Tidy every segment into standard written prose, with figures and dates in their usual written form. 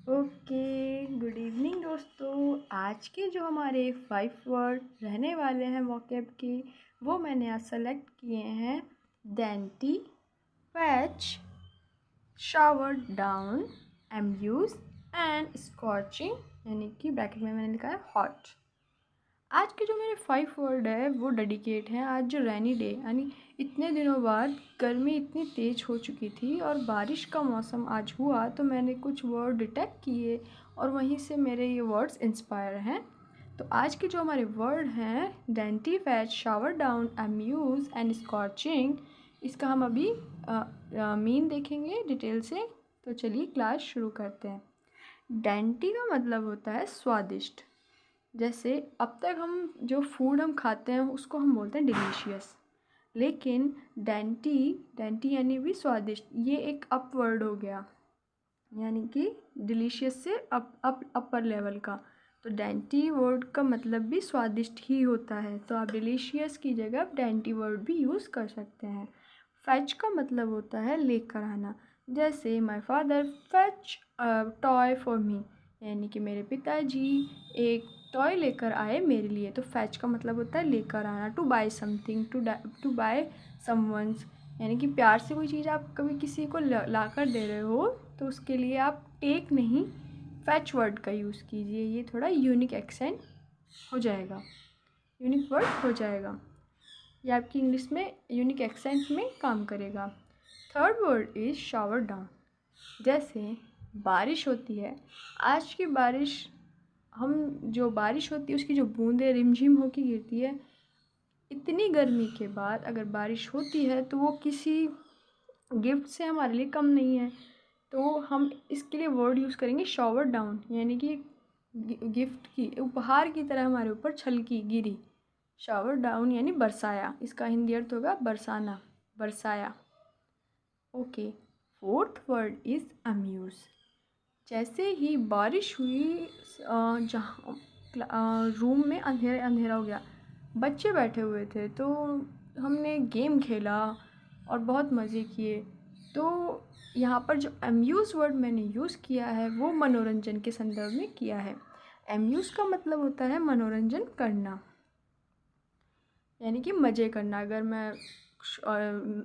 Okay, good evening दोस्तों। आज के जो हमारे 5 वर्ड रहने वाले हैं वोकैब के, वो मैंने आज सेलेक्ट किए हैं। Dainty, fetch, shower down, amuse and scorching, यानी कि ब्रैकेट में मैंने लिखा है हॉट। आज के जो मेरे 5 वर्ड है वो डेडिकेट हैं आज जो रेनी डे, यानी इतने दिनों बाद गर्मी इतनी तेज़ हो चुकी थी और बारिश का मौसम आज हुआ, तो मैंने कुछ वर्ड डिटेक्ट किए और वहीं से मेरे ये वर्ड्स इंस्पायर हैं। तो आज के जो हमारे वर्ड हैं dainty, fetch, shower down, Amuse and scorching, इसका हम अभी मीन देखेंगे डिटेल से। तो चलिए क्लास शुरू करते हैं। डेंटी का मतलब होता है स्वादिष्ट। जैसे अब तक हम जो फूड हम खाते हैं उसको हम बोलते हैं डिलीशियस, लेकिन डेंटी यानी भी स्वादिष्ट, ये एक अप वर्ड हो गया, यानी कि डिलीशियस से अपर लेवल का। तो डेंटी वर्ड का मतलब भी स्वादिष्ट ही होता है, तो आप डिलीशियस की जगह आप डेंटी वर्ड भी यूज़ कर सकते हैं। फैच का मतलब होता है लेकर आना। जैसे my father fetch toy for me, यानी कि मेरे पिताजी एक टॉय लेकर आए मेरे लिए। तो फैच का मतलब होता है लेकर आना। To buy something, to buy someone, यानी कि प्यार से कोई चीज़ आप कभी किसी को ला कर दे रहे हो तो उसके लिए आप टेक नहीं, फैच वर्ड का यूज़ कीजिए। ये थोड़ा यूनिक एक्सेंट हो जाएगा, यूनिक वर्ड हो जाएगा, ये आपकी इंग्लिश में यूनिक एक्सेंट में काम करेगा। Third word is shower down. जैसे बारिश होती है, आज की बारिश, हम जो बारिश होती है उसकी जो बूंदें रिमझिम होकर गिरती है, इतनी गर्मी के बाद अगर बारिश होती है तो वो किसी गिफ्ट से हमारे लिए कम नहीं है। तो हम इसके लिए वर्ड यूज़ करेंगे शावर डाउन, यानी कि गिफ्ट की, उपहार की तरह हमारे ऊपर छलकी गिरी। शावर डाउन यानी बरसाया, इसका हिंदी अर्थ होगा बरसाना, बरसाया। Okay, fourth word is amuse. जैसे ही बारिश हुई, जहाँ रूम में अंधेरा अंधेरा हो गया, बच्चे बैठे हुए थे तो हमने गेम खेला और बहुत मज़े किए। तो यहाँ पर जो अम्यूज़ वर्ड मैंने यूज़ किया है वो मनोरंजन के संदर्भ में किया है। अम्यूज़ का मतलब होता है मनोरंजन करना, यानी कि मज़े करना। अगर मैं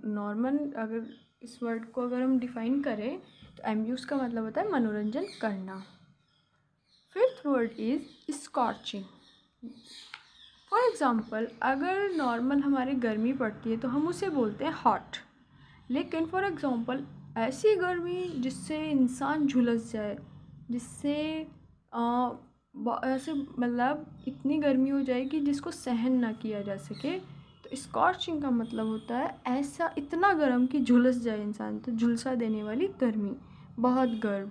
नॉर्मल अगर इस वर्ड को अगर हम डिफ़ाइन करें तो अम्यूज़ का मतलब होता है मनोरंजन करना। Fifth word is scorching. For example, अगर नॉर्मल हमारे गर्मी पड़ती है तो हम उसे बोलते हैं हॉट, लेकिन फॉर एग्ज़ाम्पल ऐसी गर्मी जिससे इंसान झुलस जाए, जिससे ऐसे मतलब इतनी गर्मी हो जाए कि जिसको सहन ना किया जा सके, तो स्कॉचिंग का मतलब होता है ऐसा इतना गर्म कि झुलस जाए इंसान, तो झुलसा देने वाली गर्मी, बहुत गर्म।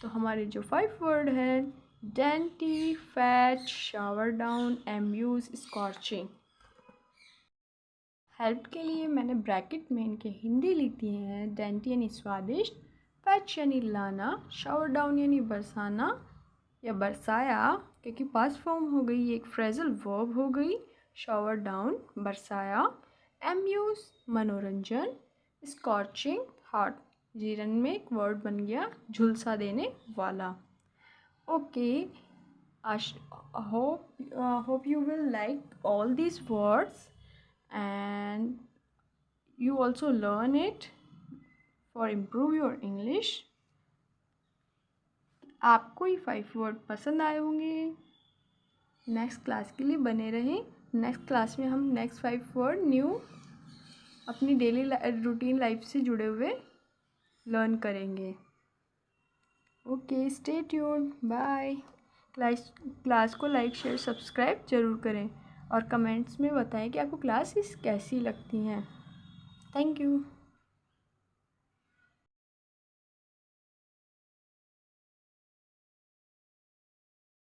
तो हमारे जो 5 वर्ड हैं dainty, fetch, shower down, amuse, scorching. Help के लिए मैंने ब्रैकेट में इनके हिंदी लिख दिए हैं। डेंटी यानी स्वादिष्ट, फैच यानी लाना, शावर डाउन यानी बरसाना या बरसाया, क्योंकि पास्ट फॉर्म हो गई, ये एक फ्रेजल वर्ब हो गई। शावर डाउन बरसाया, एम्यूज़ मनोरंजन, स्कॉचिंग हॉट, जीरन में एक वर्ड बन गया झुलसा देने वाला। Okay, hope you will like all these words and you also learn it for improve your English. आपको ये 5 वर्ड पसंद आए होंगे। नेक्स्ट क्लास के लिए बने रहें। नेक्स्ट क्लास में हम नेक्स्ट 5 वर्ड न्यू अपनी डेली रूटीन लाइफ से जुड़े हुए लर्न करेंगे। Okay, stay tuned, bye. Class को लाइक, शेयर, सब्सक्राइब ज़रूर करें और कमेंट्स में बताएं कि आपको क्लासेस कैसी लगती हैं। Thank you.